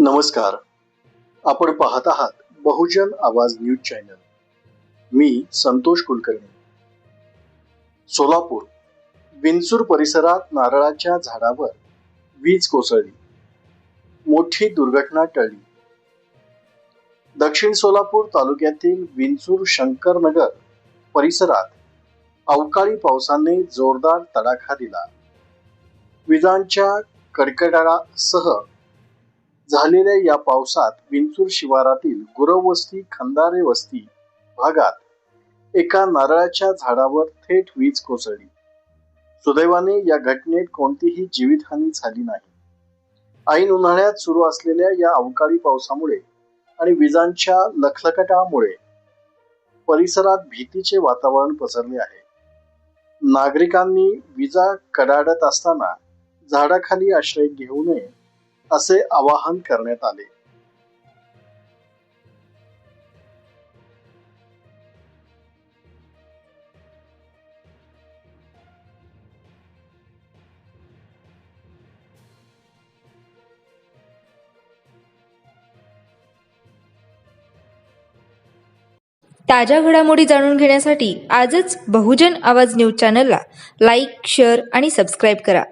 नमस्कार. आपण पाहत आहात बहुजन आवाज न्यूज चॅनल. मी संतोष कुलकर्णी. सोलापूर विंचूर परिसरात नारळाच्या झाडावर वीज कोसळली, मोठी दुर्घटना टळली. दक्षिण सोलापूर तालुक्यातील विंचूर शंकरनगर परिसरात अवकाळी पावसाने जोरदार तडाखा दिला. विजांच्या कडकडाटासह झालेल्या या पावसात विंचूर शिवारातील गुरवस्ती खंदारे वस्ती भागात एका नारळाच्या झाडावर थेट वीज कोसळली. सुदैवाने या घटनेत कोणतीही जीवितहानी झाली नाही. ऐन उन्हाळ्यात सुरू असलेल्या या अवकाळी पावसामुळे आणि विजांच्या लखलखटामुळे परिसरात भीतीचे वातावरण पसरले आहे. नागरिकांनी विजा कडाडत असताना झाडाखाली आश्रय घेऊ नये असे आवाहन करण्यात आले. ताज्या घडामोडी जाणून घेण्यासाठी आजच बहुजन आवाज न्यूज चॅनलला लाईक, शेअर आणि सबस्क्राईब करा.